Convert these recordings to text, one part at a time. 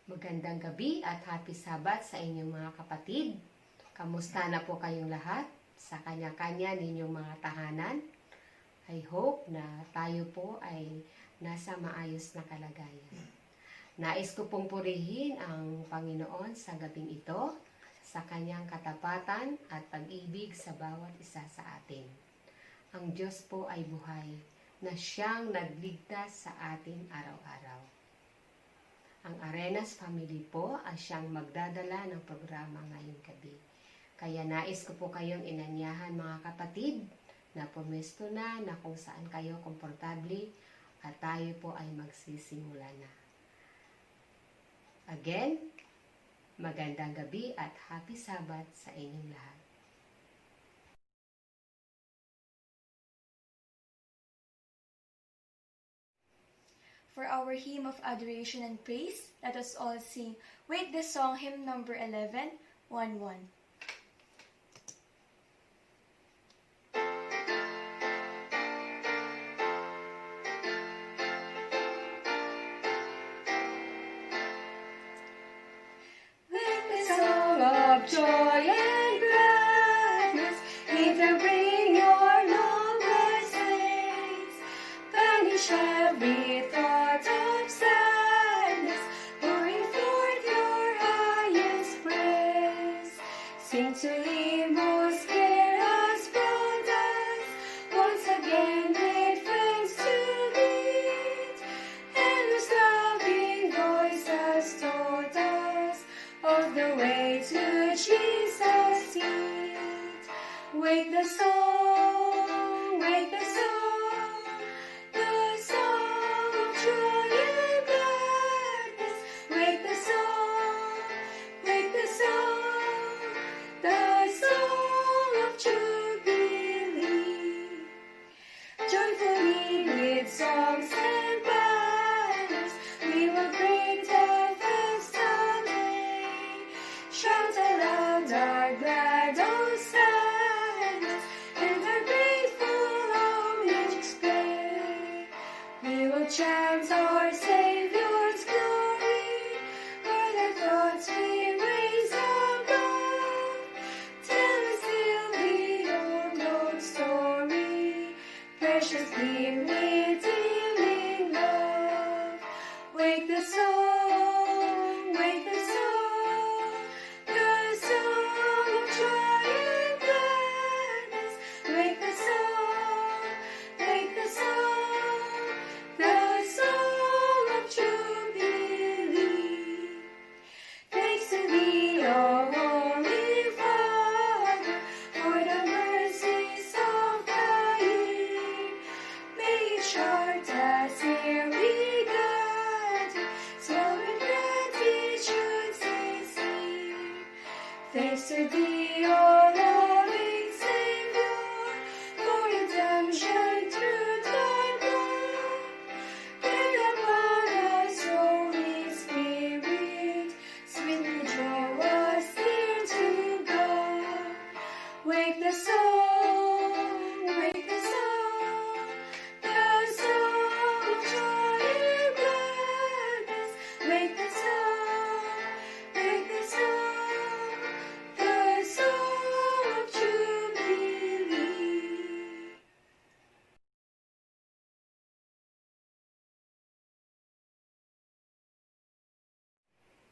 Magandang gabi at happy Sabat sa inyong mga kapatid. Kamusta na po kayong lahat sa kanya-kanya ninyong mga tahanan? I hope na tayo po ay nasa maayos na kalagayan. Nais ko pong purihin ang Panginoon sa gabing ito sa kanyang katapatan at pag-ibig sa bawat isa sa atin. Ang Diyos po ay buhay na siyang nagligtas sa atin araw-araw. Ang Arenas Family po ay siyang magdadala ng programa ngayong gabi. Kaya nais ko po kayong inanyahan mga kapatid na pumesto na kung saan kayo komportable at tayo po ay magsisimula na. Again, magandang gabi at happy Sabat sa inyong lahat. For our hymn of adoration and praise, let us all sing with the song hymn number 11, 1-1. With the song of joy and gladness, hither bring your noble saints, banish every thought of sadness, pouring forth your highest praise. Sing to him whose care has brought us once again with friends to meet, and whose loving voice has taught us of the way to Jesus' feet. Wake the song, wake the song of joy and gladness. Wake the song, the song of jubilee. Joyfully with songs and banners, we will greet the festal day. Shout aloud our glad hosannas, and our grateful homage pay. We will chant our Savior's glory, while our thoughts we raise above. Tell us still the old story, precious beam redeeming love. Wake the song, the song of joy and gladness. Wake the song, the song of jubilee. Thanks to thee, O Holy Father, for the mercies of the year. May each heart as here we gather, swell with gratitude sincere. Thanks to thee, O loving Savior, for redemption through thy blood. Bring upon us, Holy Spirit, sweetly draw us near to God. Wake the song, the song of joy and gladness. Wake the song, the song of jubilee.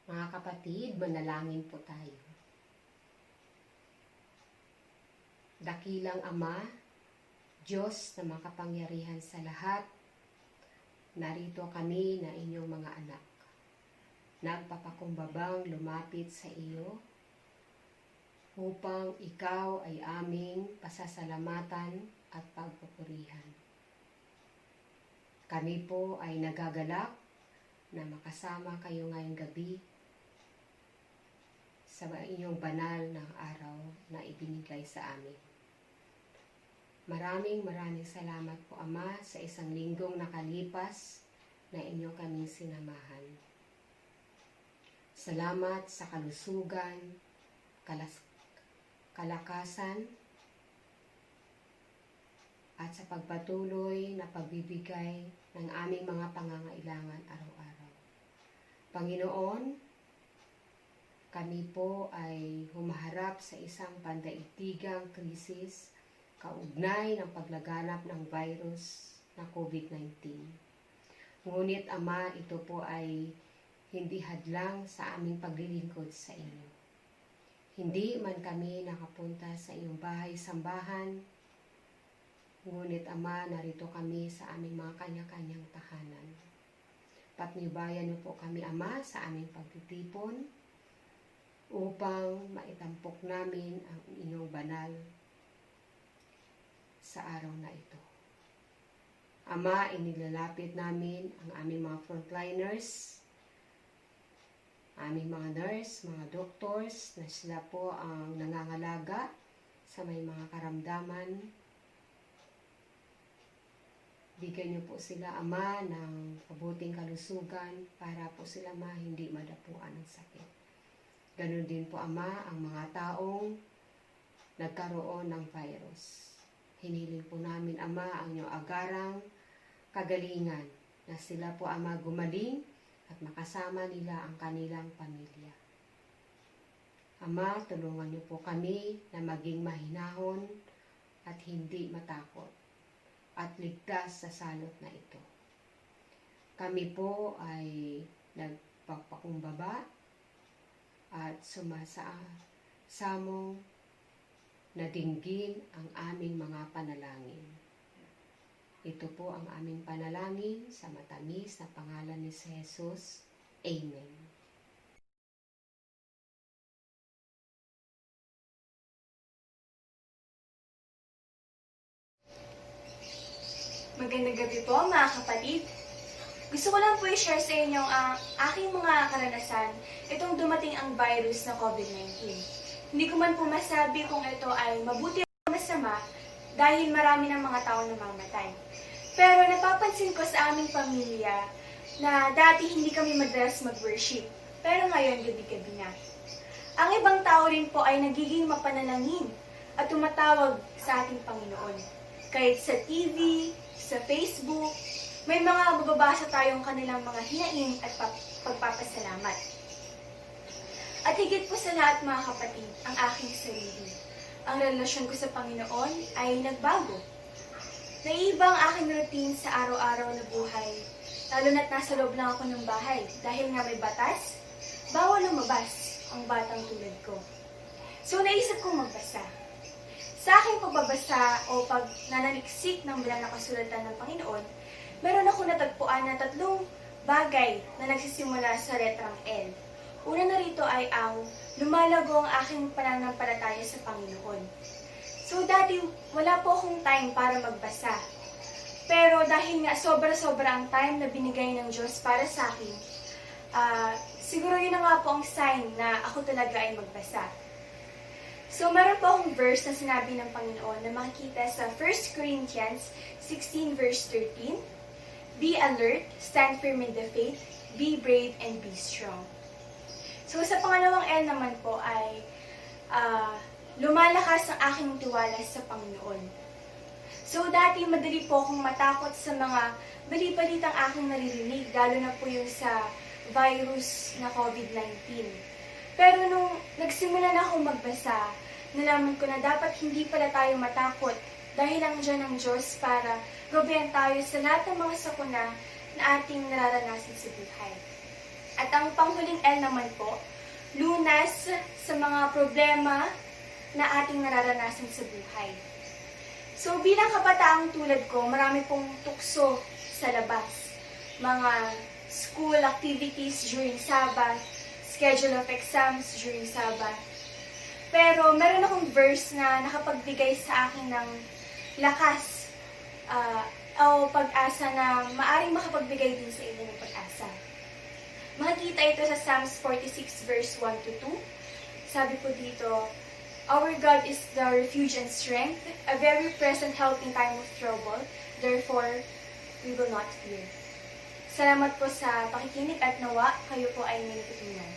Mga kapatid, manalangin po tayo. Dakilang Ama, Diyos na makapangyarihan sa lahat, narito kami na inyong mga anak. Nagpapakumbabang lumapit sa iyo upang ikaw ay aming pasasalamatan at pagpupurihan. Kami po ay nagagalak na makasama kayo ngayong gabi sa inyong banal na araw na ibinigay sa amin. Maraming salamat po, Ama, sa isang linggong nakalipas na inyo kaming sinamahan. Salamat sa kalusugan, kalakasan, at sa pagpatuloy na pagbibigay ng aming mga pangangailangan araw-araw. Panginoon, kami po ay humaharap sa isang pandaigdigang krisis kaugnay ng paglaganap ng virus na COVID-19. Ngunit Ama, ito po ay hindi hadlang sa aming paglilingkod sa inyo. Hindi man kami nakapunta sa iyong bahay-sambahan, ngunit Ama, narito kami sa aming mga kanya-kanyang tahanan. Patnubayan niyo po kami, Ama, sa aming pagtitipon upang maitampok namin ang inyong banal sa araw na ito. Ama, inilalapit namin ang aming mga frontliners, aming mga nurse, mga doctors, na sila po ang nangangalaga sa may mga karamdaman. Bigyan niyo po sila, Ama, ng mabuting kalusugan para po sila hindi madapuan ng sakit. Ganon din po, Ama, ang mga taong nagkaroon ng virus. Hiniling po namin, Ama, ang iyong agarang kagalingan na sila po, Ama, gumaling at makasama nila ang kanilang pamilya. Ama, tulungan niyo po kami na maging mahinahon at hindi matakot at ligtas sa salot na ito. Kami po ay nagpapakumbaba at sumasamong na dinggin ang aming mga panalangin. Ito po ang aming panalangin sa matamis na pangalan ni Jesus. Amen. Magandang gabi po mga kapatid. Gusto ko lang po i-share sa inyo ang aking mga karanasan itong dumating ang virus na COVID-19. Hindi ko man po masabi kung ito ay mabuti o masama dahil marami ng mga tao namamatay. Pero napapansin ko sa aming pamilya na dati hindi kami madalas mag-worship, pero ngayon gabi-gabi na. Ang ibang tao rin po ay nagiging mapanalangin at tumatawag sa ating Panginoon. Kahit sa TV, sa Facebook, may mga mababasa tayong kanilang mga hinaing at pagpapasalamat. At higit po sa lahat mga kapatid, ang aking sarili. Ang relasyon ko sa Panginoon ay nagbago. Naiiba ang aking routine sa araw-araw na buhay, lalo na't nasa loob lang ako ng bahay dahil nga may batas, bawal lumabas ang batang tulad ko. So naisip kong magbasa. Sa aking pagbabasa o pagnanaliksik ng bilang nakasulatan ng Panginoon, meron ako natagpuan na 3 bagay na nagsisimula sa letrang L. Una na rito ay ang lumalago ang aking pananampalataya sa Panginoon. So dati wala po akong time para magbasa. Pero dahil nga sobra-sobra ang time na binigay ng Diyos para sa akin, siguro yun na nga po ang sign na ako talaga ay magbasa. So, meron po akong verse na sinabi ng Panginoon na makikita sa 1 Corinthians 16 verse 13. Be alert, stand firm in the faith, be brave, and be strong. So, sa pangalawang L naman po ay lumalakas ang aking tiwala sa Panginoon. So, dati madali po akong matakot sa mga bali-balitang aking naririnig, lalo na po yung sa virus na COVID-19. Pero nung nagsimula na akong magbasa, nalaman ko na dapat hindi pala tayo matakot dahil ang dyan ng Diyos para gabayan tayo sa lahat ng mga sakuna na ating nararanasan sa buhay. At ang panghuling L naman po, lunas sa mga problema na ating nararanasan sa buhay. So bilang kabataang tulad ko, marami pong tukso sa labas. Mga school activities during Sabbath, schedule of exams during Sabbath. Pero meron akong verse na nakapagbigay sa akin ng lakas o pag-asa na maaring makapagbigay din sa inyo ng pag-asa. Makikita ito sa Psalms 46 verse 1-2. Sabi po dito, Our God is the refuge and strength, a very present help in time of trouble. Therefore, we will not fear. Salamat po sa pakikinig at nawa kayo po ay may natutunan.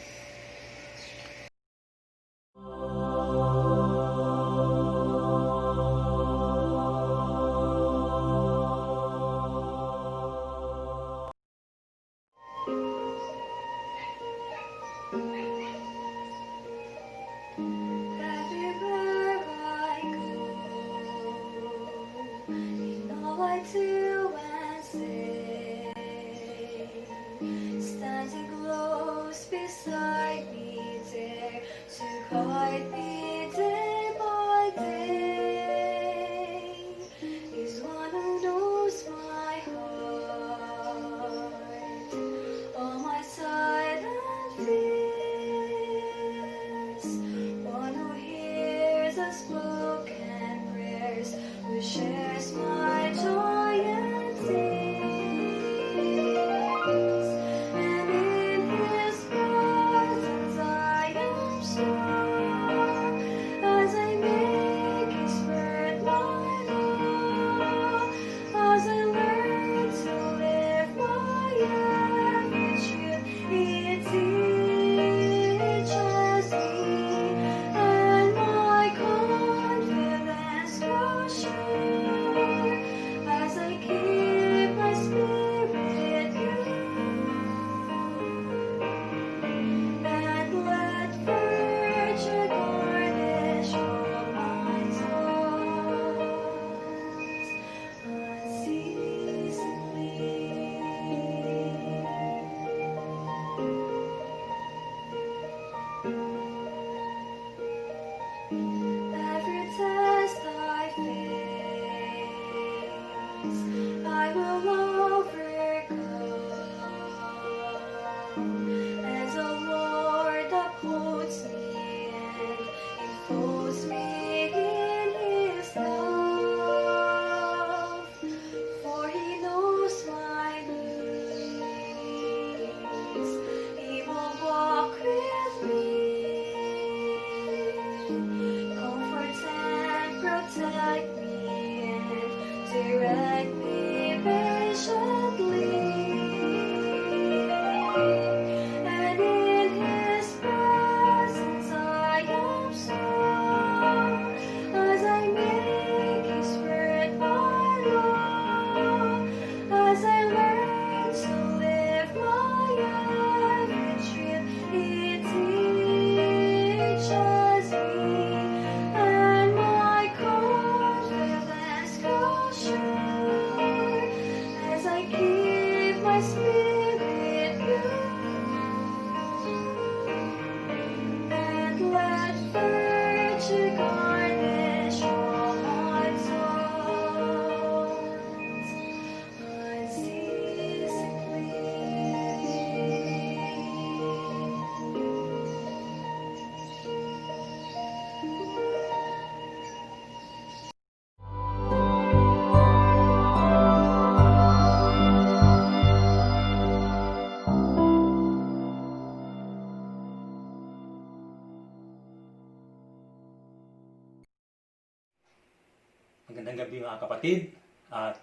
gabi mga kapatid at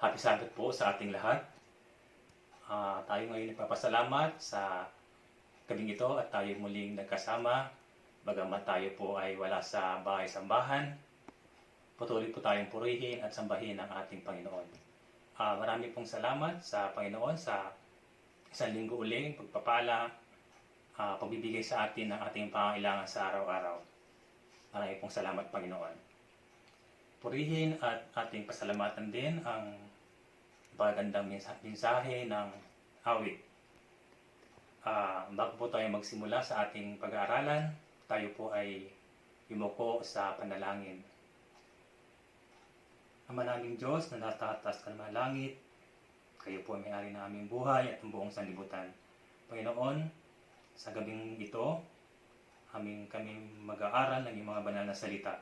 happy Sabbath po sa ating lahat. Tayo ngayon nagpapasalamat sa gabing ito at tayo muling nagkasama. Bagamat tayo po ay wala sa bahay-sambahan, patuloy po tayong purihin at sambahin ang ating Panginoon. Marami pong salamat sa Panginoon sa isang linggo uling pagpapala, pagbibigay sa atin ng ating pangangailangan sa araw-araw. Marami pong salamat, Panginoon. Purihin at ating pasalamatan din ang magandang mensahe ng awit. Bago po tayo magsimula sa ating pag-aaralan, tayo po ay yumuko sa panalangin. Ama naming Diyos na natataas ka ng mga langit, kayo po ay may-ari ng aming buhay at ang buong sanlibutan. Panginoon, sa gabing ito, kami mag-aaral ng iyong mga banal na salita.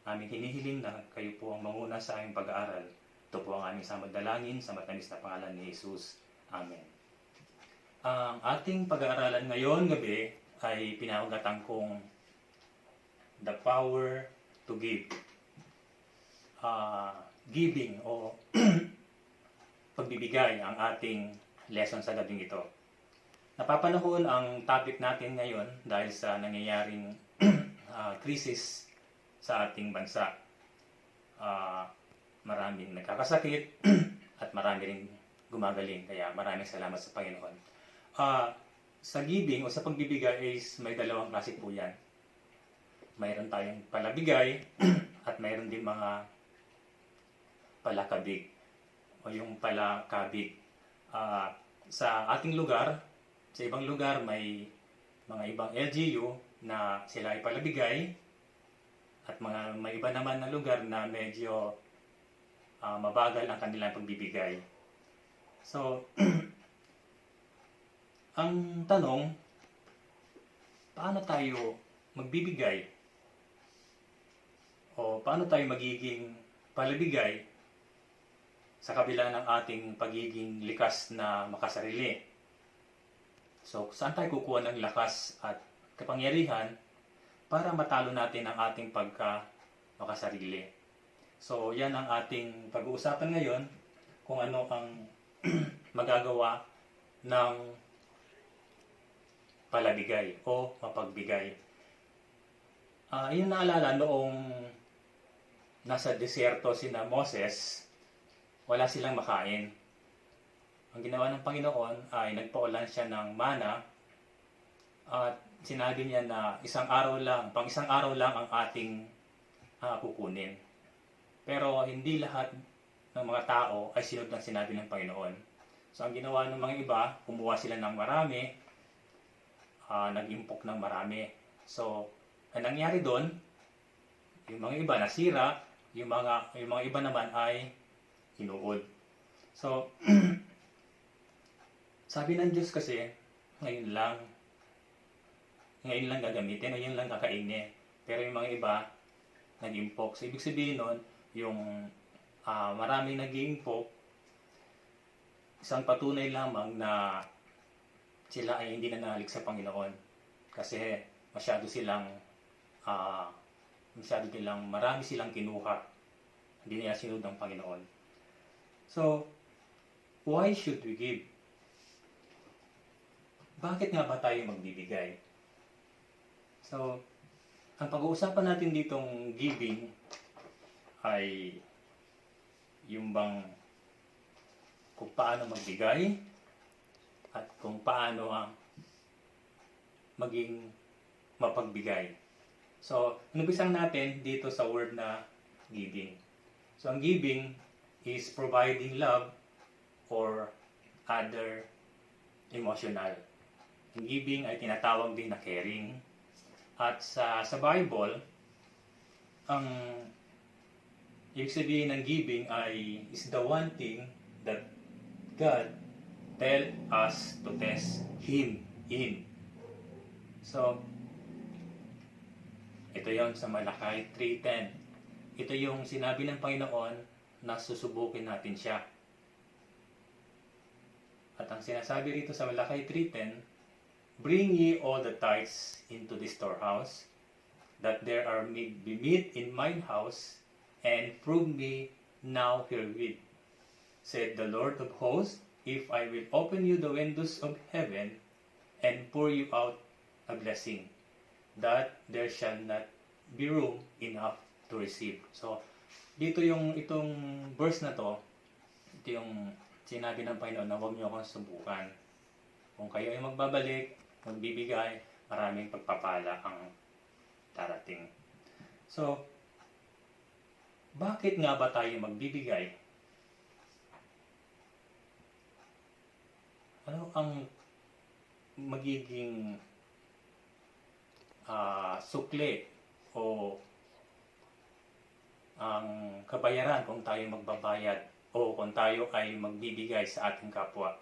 Aming hinihiling na kayo po ang manguna sa aming pag-aaral. Ito po ang aming samadalangin sa matamis na pangalan ni Jesus. Amen. Ang ating pag-aaralan ngayon gabi ay pinahugatan kong The Power to Give. Giving o pagbibigay ang ating lesson sa gabing ito. Napapanahon ang topic natin ngayon dahil sa nangyayaring krisis sa ating bansa. Maraming nagkakasakit at marami rin gumagaling. Kaya maraming salamat sa Panginoon. Sa giving o sa pagbibigay is may dalawang klase po yan. Mayroon tayong palabigay at mayroon din mga palakabig o yung palakabig. Sa ating lugar, sa ibang lugar may mga ibang LGU na sila ay palabigay at may iba naman na lugar na medyo mabagal ang kanilang pagbibigay. So, ang tanong, paano tayo magbibigay? O paano tayo magiging palabigay sa kabila ng ating pagiging likas na makasarili? So, saan tayo kukuha ng lakas at kapangyarihan para matalo natin ang ating makasarili? So, yan ang ating pag-uusapan ngayon, kung ano ang magagawa ng palabigay o mapagbigay. Yung naalala noong nasa deserto sina Moses, wala silang makain. Ang ginawa ng Panginoon ay nagpaulan siya ng mana at sinabi niya na pang isang araw lang ang ating kukunin. Pero hindi lahat ng mga tao ay sinunod ng sinabi ng Panginoon. So ang ginawa ng mga iba, kumuha sila ng marami, nag-impok ng marami. So ang nangyari doon, yung mga iba nasira, yung mga iba naman ay hinuod. So sabi ng Diyos kasi, ngayon lang gagamitin o yun lang kakainin. Pero yung mga iba, nag-impok. So, ibig sabihin nun, yung maraming nag-impok, isang patunay lamang na sila ay hindi na nahalik sa Panginoon. Kasi marami silang kinuha. Hindi nila sinunod ng Panginoon. So, why should we give? Bakit nga ba tayo magbibigay? So, ang pag-uusapan natin ditong giving ay yung bang kung paano magbigay at kung paano maging mapagbigay. So, inumpisahan natin dito sa word na giving. So, ang giving is providing love or other emotional. Ang giving ay tinatawag din na caring. At sa Bible, ang ibig sabihin ng giving is the one thing that God tell us to test Him in. So, ito yon sa Malakay 3:10. Ito yung sinabi ng Panginoon na susubukin natin siya. At ang sinasabi rito sa Malakay 3:10, bring ye all the tithes into the storehouse, that there be meat in mine house, and prove me now herewith, said the Lord of hosts, if I will open you the windows of heaven and pour you out a blessing, that there shall not be room enough to receive. So, dito itong verse na to, ito yung sinabi ng Panginoon na huwag niyo akong subukan. Kung kayo ay magbabalik, magbibigay, maraming pagpapala ang darating. So, bakit nga ba tayo magbibigay? Ano ang magiging sukli o ang kabayaran kung tayo magbabayad o kung tayo ay magbibigay sa ating kapwa?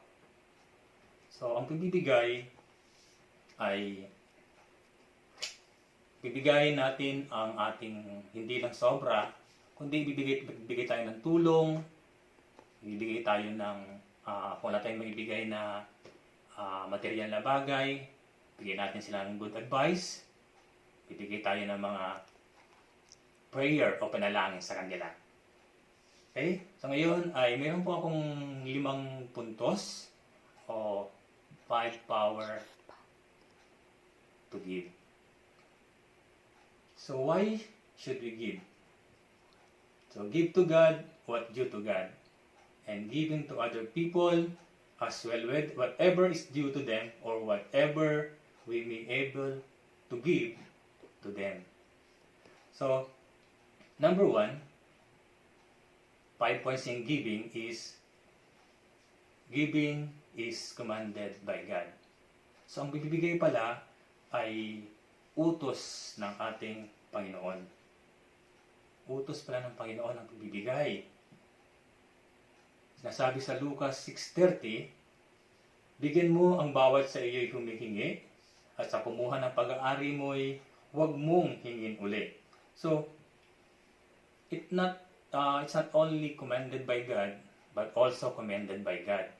So, ang pagbibigay ay bibigay natin ang ating hindi lang sobra, kundi bibigay tayo ng tulong, bibigay tayo ng kung wala tayong maibigay na material na bagay, bigyan natin sila ng good advice, bibigay tayo ng mga prayer o panalangin sa kanila. Okay? So ngayon ay mayroon po akong 5 puntos o 5 power to give. So why should we give? So give to God what due to God, and giving to other people as well with whatever is due to them or whatever we may able to give to them. So number 1, 5 points in giving is commanded by God. So ang bibigay pala ay utos ng ating Panginoon. Utos pala ng Panginoon ang pagbibigay. Nasabi sa Lucas 6:30, bigyan mo ang bawat sa iyo'y humihingi, at sa kumuha ng pag-aari mo'y huwag mong hingin uli. So, it's not only commanded by God, but also commended by God.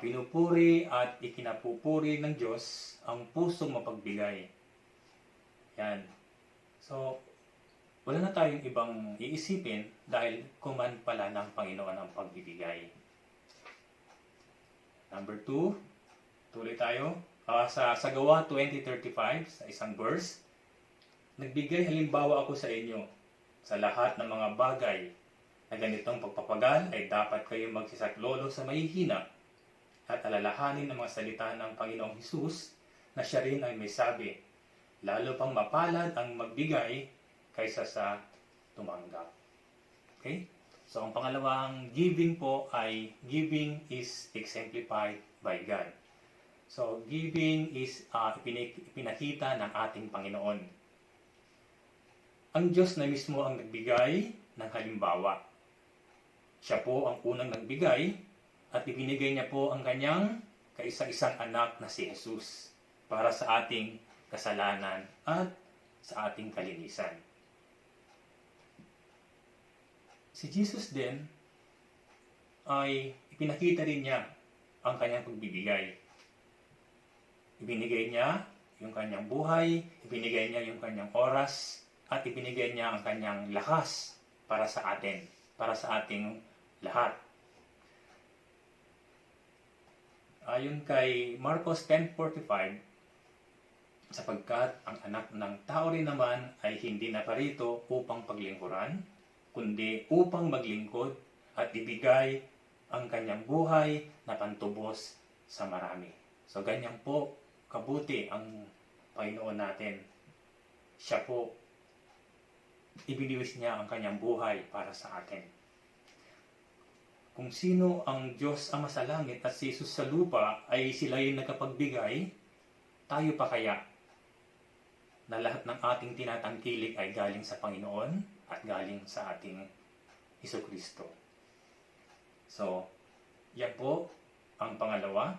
Pinupuri at ikinapupuri ng Diyos ang pusong mapagbigay. Yan. So, wala na tayong ibang iisipin dahil command pala ng Panginoon ang pagbibigay. Number 2, tuloy tayo. Sa Gawa 20:35, sa isang verse, nagbigay halimbawa ako sa inyo sa lahat ng mga bagay na ganitong pagpapagal ay dapat kayo magsisaklolo sa mahihina at alalahanin ang mga salita ng Panginoong Hesus na siya rin ay may sabi, lalo pang mapalad ang magbigay kaysa sa tumanggap. Okay? So, ang pangalawang giving po ay giving is exemplified by God. So, giving is ipinakita ng ating Panginoon. Ang Diyos na mismo ang nagbigay ng halimbawa. Siya po ang unang nagbigay at ibinigay niya po ang kanyang kaisa-isang anak na si Jesus para sa ating kasalanan at sa ating kalinisan. Si Jesus din ay ipinakita rin niya ang kanyang pagbibigay. Ibinigay niya yung kanyang buhay, ibinigay niya yung kanyang oras, at ibinigay niya ang kanyang lakas para sa atin, para sa ating lahat. Ayon kay Marcos 10:45, sapagkat ang anak ng tao rin naman ay hindi naparito upang paglingkuran, kundi upang maglingkod at ibigay ang kanyang buhay na pantubos sa marami. So ganyan po kabuti ang Panginoon natin. Siya po, ibiniwis niya ang kanyang buhay para sa atin. Kung sino ang Diyos Ama sa langit at si Jesus sa lupa ay sila yung nagkapagbigay, tayo pa kaya na lahat ng ating tinatangkilik ay galing sa Panginoon at galing sa ating Hesukristo. So, yan po ang pangalawa.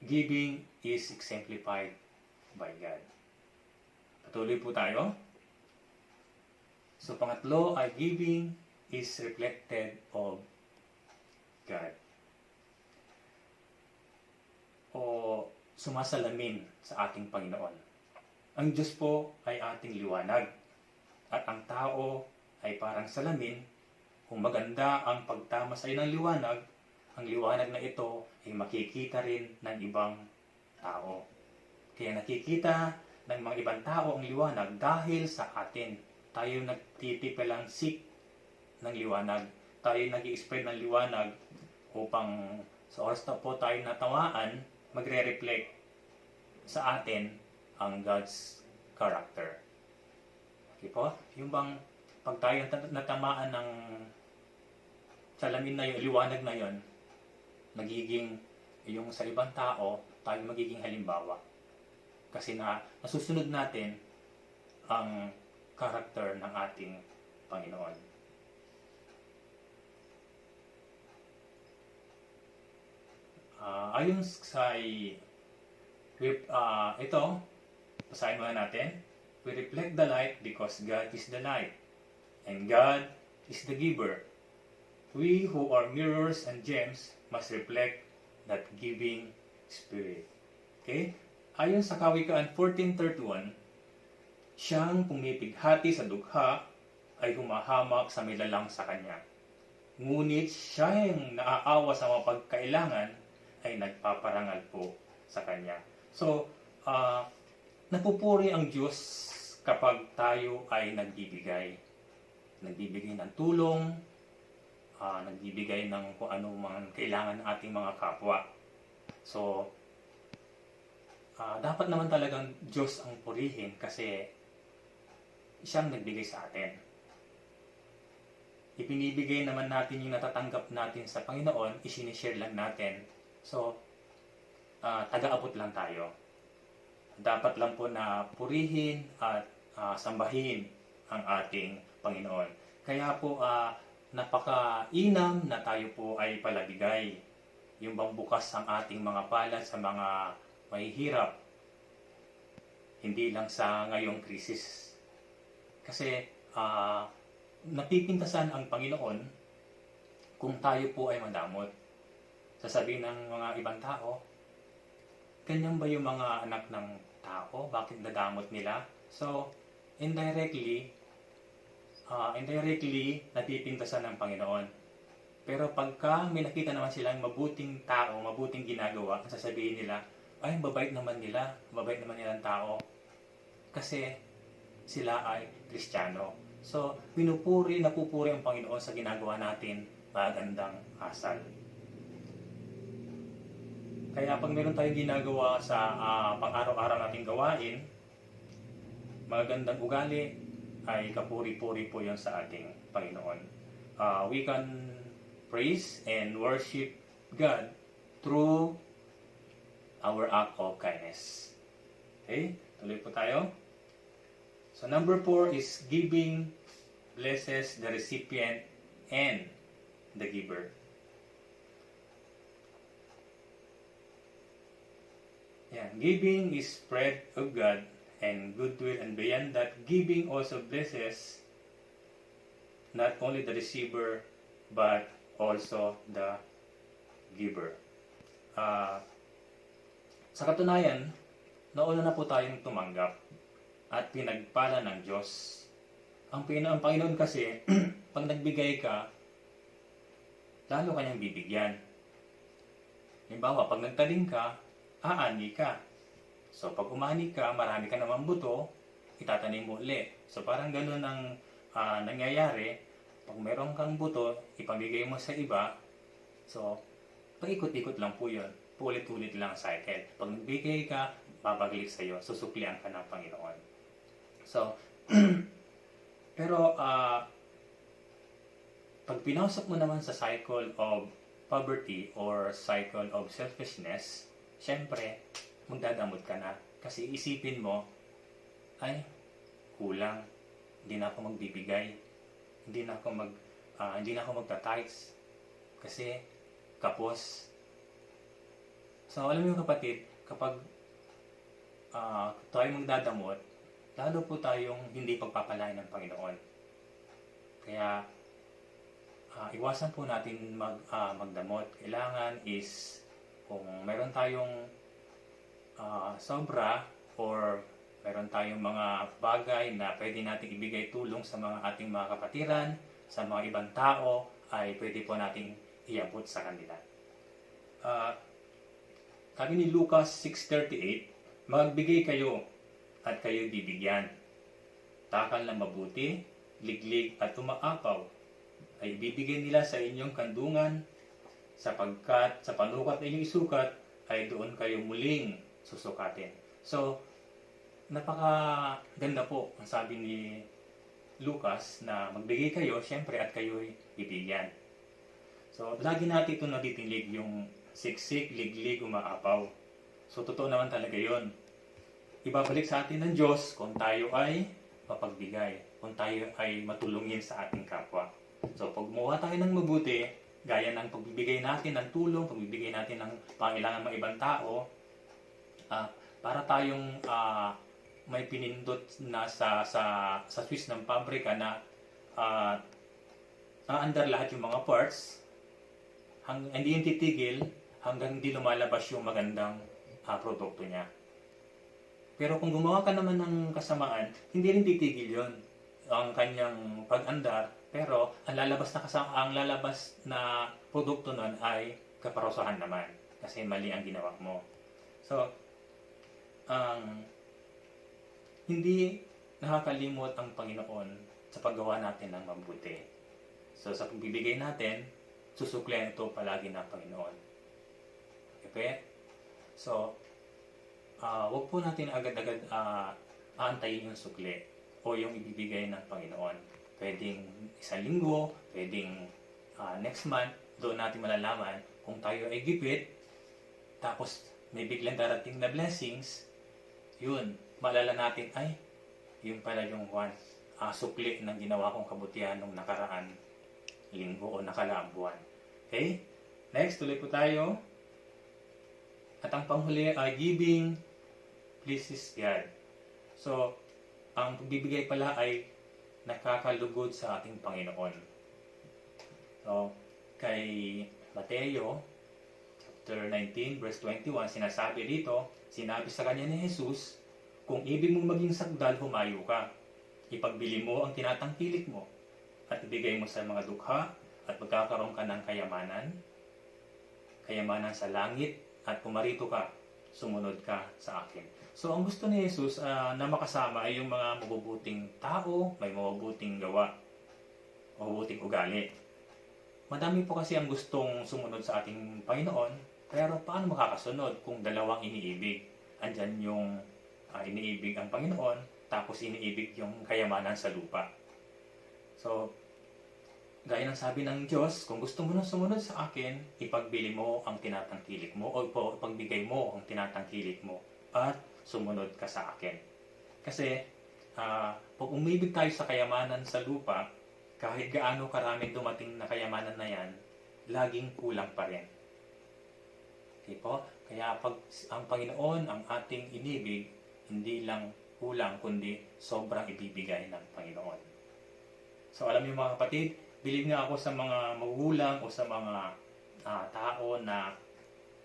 Giving is exemplified by God. Patuloy po tayo. So, pangatlo ay giving is reflected of God. O sumasalamin sa ating Panginoon. Ang Diyos po ay ating liwanag. At ang tao ay parang salamin. Kung maganda ang pagtama sa iyo ng liwanag, ang liwanag na ito ay makikita rin ng ibang tao. Kaya nakikita ng mga ibang tao ang liwanag dahil sa atin. Tayo nagtitipalansik ng liwanag. Tayo nag-i-spread ng liwanag upang sa oras na po tayo natawaan, magre-reflect sa atin ang God's character. Okay po? Yung bang pag tayo natamaan ng salamin na yun, liwanag na yun, nagiging yung sa ibang tao, tayo magiging halimbawa. Kasi nasusunod natin ang character ng ating Panginoon. Ayon sa ito, basahin muna natin. We reflect the light because God is the light, and God is the giver. We who are mirrors and gems must reflect that giving spirit. Okay? Ayon sa Kawikaan 14:31, siyang pumipighati sa dugha ay humahamak sa milalang sa kanya. Ngunit siyang naaawa sa mga pagkailangan ay nagpaparangal po sa kanya. So, napupuri ang Diyos kapag tayo ay nagbibigay. Nagbibigay ng tulong, nagbibigay ng kung ano mga kailangan ng ating mga kapwa. So, dapat naman talagang Diyos ang purihin kasi siyang nagbigay sa atin. Ipinibigay naman natin yung natatanggap natin sa Panginoon, isinishare lang natin. So, taga-abot lang tayo. Dapat lang po na purihin at sambahin ang ating Panginoon. Kaya po, napakainam na tayo po ay palabigay. Yung bang bukas ang ating mga palad sa mga mahihirap. Hindi lang sa ngayong krisis. Kasi, napipintasan ang Panginoon kung tayo po ay madamot. Sasabihin ng mga ibang tao, ganyan ba yung mga anak ng tao? Bakit nadamot nila? So, indirectly, napipintasan ng Panginoon. Pero pagka may nakita naman silang mabuting tao, mabuting ginagawa, sasabihin nila, ay, mabait naman nilang tao. Kasi sila ay Kristiyano. So, napupuri ang Panginoon sa ginagawa natin, magandang asal. Kaya pag meron tayong ginagawa sa pang-araw-araw nating gawain, magandang ugali, ay kapuri-puri po yun sa ating Panginoon. We can praise and worship God through our act of kindness. Okay? Tuloy po tayo. So number 4 is giving blesses the recipient and the giver. Yeah, giving is spread of God and goodwill, and beyond that, giving also blesses not only the receiver but also the giver. Sa katunayan, nauna na po tayong tumanggap at pinagpala ng Diyos. Ang Panginoon kasi, pag nagbigay ka, lalo kanyang bibigyan. Halimbawa, pag nagtanim ka, aani ka. So, pag umani ka, marami ka naman buto, itatanim mo ulit. So, parang ganun ang nangyayari. Pag meron kang buto, ipamigay mo sa iba. So, pag-ikot-ikot lang po yun. Ulit-ulit lang cycle. Pag nagbigay ka, babaglik sa iyo. Susuklian ka ng Panginoon. So, pero pag pinasok mo naman sa cycle of poverty or cycle of selfishness, syempre, magdadamot ka na. Kasi isipin mo, ay, kulang. Hindi na ako magbibigay. Hindi na ako magta-tithes. Kasi, kapos. So, alam mo yung kapatid, kapag tayo magdadamot, lalo po tayong hindi pagpapalain ng Panginoon. Kaya, iwasan po natin magdamot. Kailangan is, kung meron tayong sobra or Meron tayong mga bagay na pwede nating ibigay tulong sa mga ating mga kapatiran, sa mga ibang tao, ay pwede po nating iabot sa kanila. Sabi ni Lucas 6:38, magbigay kayo at kayo bibigyan. Takal na mabuti, liglig at umaapaw, ay ibibigay nila sa inyong kandungan, sapagkat sa panukat na inyong isukat, ay doon kayo muling susukatin. So, napakaganda po ang sabi ni Lucas na magbigay kayo, syempre, at kayo'y bibigyan. So, lagi natin ito natitinig yung siksik, liglig, umaapaw. So, totoo naman talaga yon. Ibabalik sa atin ng Diyos kung tayo ay mapagbigay, kung tayo ay matulungin sa ating kapwa. So, pag gumawa tayo ng mabuti, gaya ng pagbibigay natin ng tulong, pagbibigay natin ng pangailangan ng ibang tao, para tayong may pinindot na sa switch ng pabrika na naandar lahat yung mga parts, hindi yung titigil hanggang hindi lumalabas yung magandang produkto niya. Pero kung gumawa ka naman ng kasamaan, hindi rin titigil yon ang kanyang pag-andar, pero ang lalabas na produkto nun ay kaparusahan naman kasi mali ang ginawa mo. So, hindi nakakalimot ang Panginoon sa paggawa natin ng mabuti. So, sa pagbibigay natin, susuklian ito palagi ng Panginoon. Okay? So, wag po natin agad-agad aantayin yung sukli o yung ibibigay ng Panginoon. Pwedeng isang linggo, pwedeng next month, doon natin malalaman kung tayo ay gipit, tapos may biglang darating na blessings, yun, malala natin, ay, yun pala yung sukli ng ginawa kong kabutihan nung nakaraan linggo o nakaraang buwan. Okay? Next, tuloy po tayo. At ang panghuli ay giving pleases God. So, ang pagbibigay pala ay nakakalugod sa ating Panginoon. So, kay Mateo, chapter 19, verse 21, sinasabi dito, sinabi sa kanya ni Jesus, kung ibig mong maging sagdal, humayo ka. Ipagbili mo ang tinatangkilik mo at ibigay mo sa mga dukha at magkakaroon ka ng kayamanan sa langit at pumarito ka, sumunod ka sa akin. So, ang gusto ni Jesus na makasama ay yung mga mabubuting tao, may mabubuting gawa, mabubuting ugali. Madami po kasi ang gustong sumunod sa ating Panginoon, pero paano makakasunod kung dalawang iniibig? Andyan yung iniibig ang Panginoon, tapos iniibig yung kayamanan sa lupa. So, gaya ng sabi ng Diyos, kung gusto mo na sumunod sa akin, ipagbili mo ang tinatangkilik mo o ipagbigay mo ang tinatangkilik mo at sumunod ka sa akin. Kasi, pag umibig tayo sa kayamanan sa lupa, kahit gaano karaming dumating na kayamanan na yan, laging kulang pa rin. Okay po? Kaya pag ang Panginoon ang ating inibig, hindi lang kulang, kundi sobrang ibibigay ng Panginoon. So alam niyo mga kapatid, believe nga ako sa mga magulang o sa mga tao na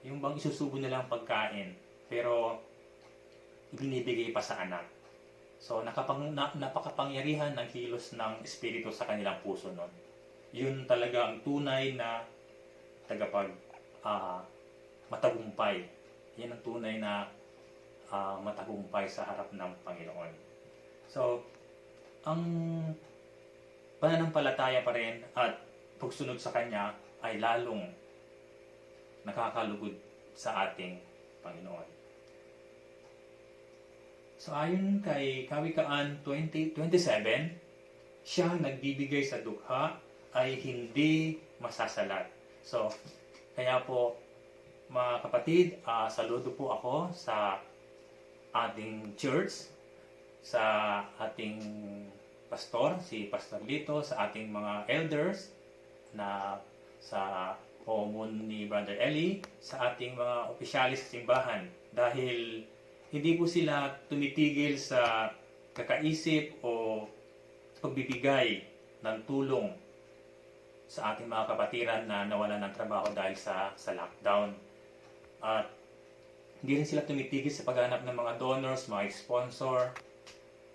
yung bang isusubo nilang pagkain, pero ibinibigay pa sa anak. So napakapangyarihan ng kilos ng Espiritu sa kanilang puso nun. Yun talaga ang tunay na matagumpay. Yan ang tunay na matagumpay sa harap ng Panginoon. So, ang pananampalataya pa rin at pagsunod sa Kanya ay lalong nakakalugod sa ating Panginoon. So, ayon kay Kawikaan 20:27, siyang nagbibigay sa dukha ay hindi masasalat. So, kaya po, mga kapatid, saludo po ako sa ating church, sa ating pastor, si Pastor Lito, sa ating mga elders, na sa pomon ni Brother Eli, sa ating mga opisyalis sa simbahan. Dahil hindi po sila tumitigil sa kakaisip o pagbibigay ng tulong sa ating mga kapatiran na nawalan ng trabaho dahil sa lockdown. At hindi rin sila tumitigil sa paghanap ng mga donors, mga sponsor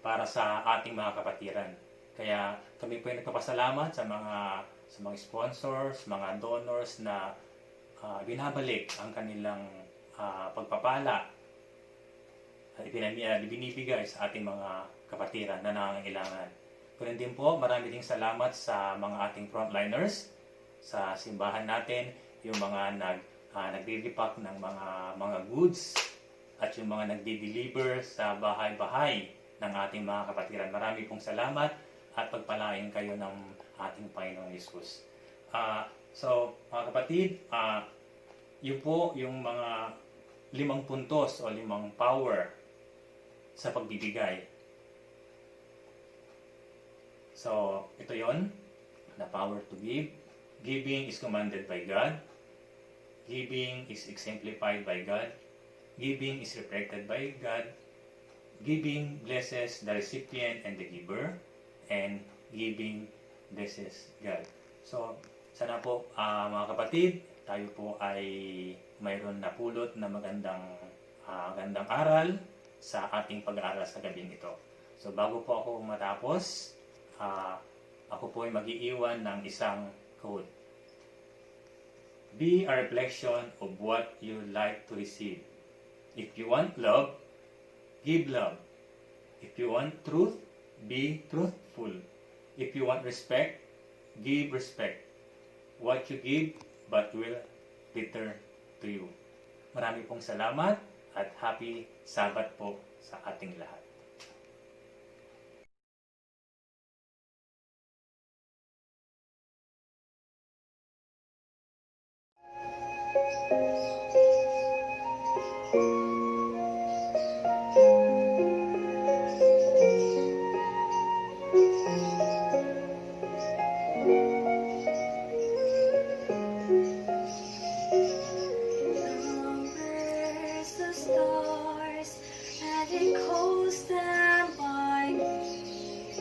para sa ating mga kapatiran. Kaya kami po ay nagpapasalamat sa mga sponsors, mga donors na binabalik ang kanilang pagpapala at ibinibigay sa ating mga kapatiran na nangangailangan. Kunin din po, marami ding salamat sa mga ating frontliners sa simbahan natin, yung mga nagre-repack ng mga goods at yung mga nagde-deliver sa bahay-bahay ng ating mga kapatiran. Marami pong salamat at pagpalain kayo ng ating Panginoong Yesus. So, mga kapatid, yun po yung mga 5 puntos o 5 power sa pagbibigay. So, ito yon, the power to give. Giving is commanded by God. Giving is exemplified by God. Giving is reflected by God. Giving blesses the recipient and the giver. And giving blesses God. So, sana po mga kapatid, tayo po ay mayroon na pulot na magandang aral sa ating pag-aaral sa gabing ito. So, bago po ako matapos, ako po ay mag-iiwan ng isang quote. Be a reflection of what you like to receive. If you want love, give love. If you want truth, be truthful. If you want respect, give respect. What you give, but will return to you. Marami pong salamat at happy Sabbath po sa ating lahat. Numbers the stars, and it calls them by name.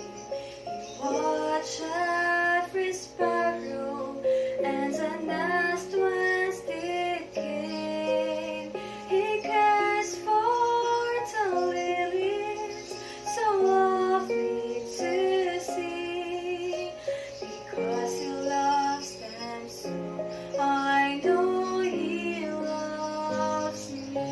You watch every sparrow, and the nest whence it came. He cares for the lilies, so lovely to see, because he loves them so. I know he loves me.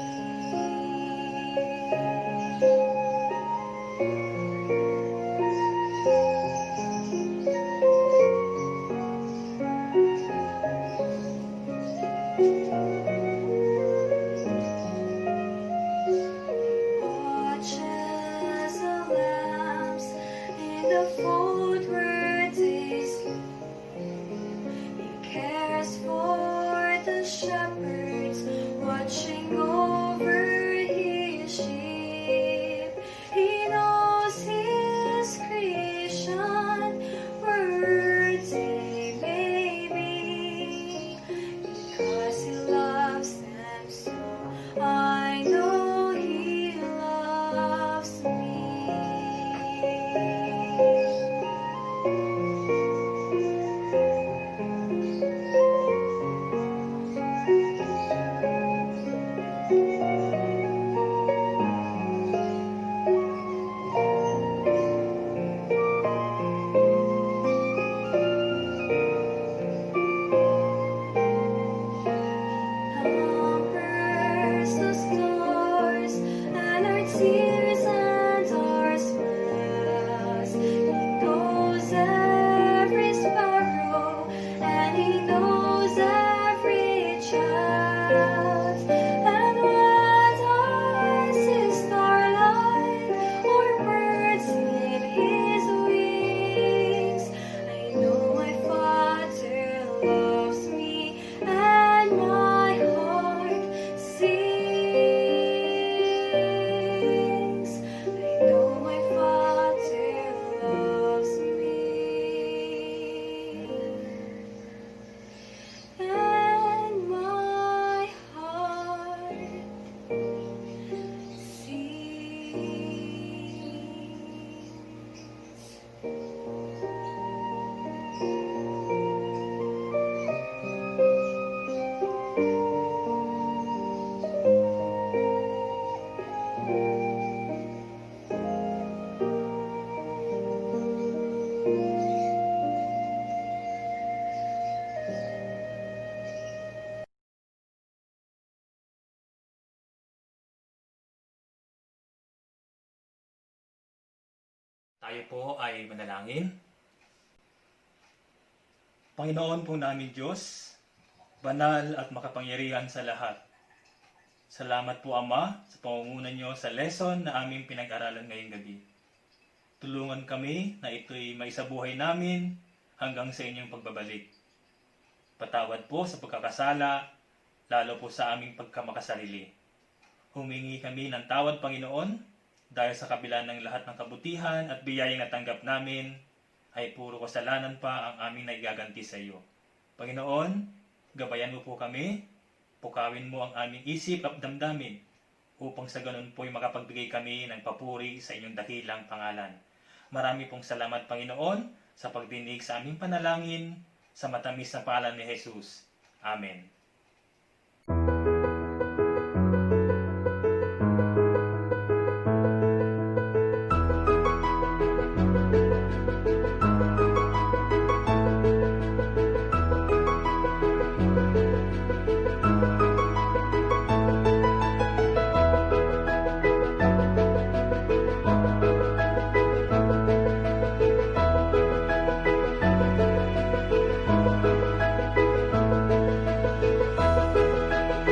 Watches the lambs in the fold where they sleep. He cares for the shepherds watching over his sheep. He knows his creation, where they may be, because he loves them so. I know he loves me. Tayo po ay manalangin. Panginoon po namin Diyos, banal at makapangyarihan sa lahat. Salamat po Ama sa pangunguna niyo sa lesson na aming pinag-aralan ngayong gabi. Tulungan kami na ito'y maisabuhay namin hanggang sa inyong pagbabalik. Patawad po sa pagkakasala, lalo po sa aming pagkamakasarili. Humingi kami ng tawad Panginoon dahil sa kabila ng lahat ng kabutihan at biyayang natanggap namin ay puro kasalanan pa ang aming naigaganti sa iyo. Panginoon, gabayan mo po kami, pukawin mo ang aming isip at damdamin upang sa ganun po'y makapagbigay kami ng papuri sa inyong dakilang pangalan. Marami pong salamat Panginoon sa pagdinig sa aming panalangin sa matamis na pangalan ni Jesus. Amen.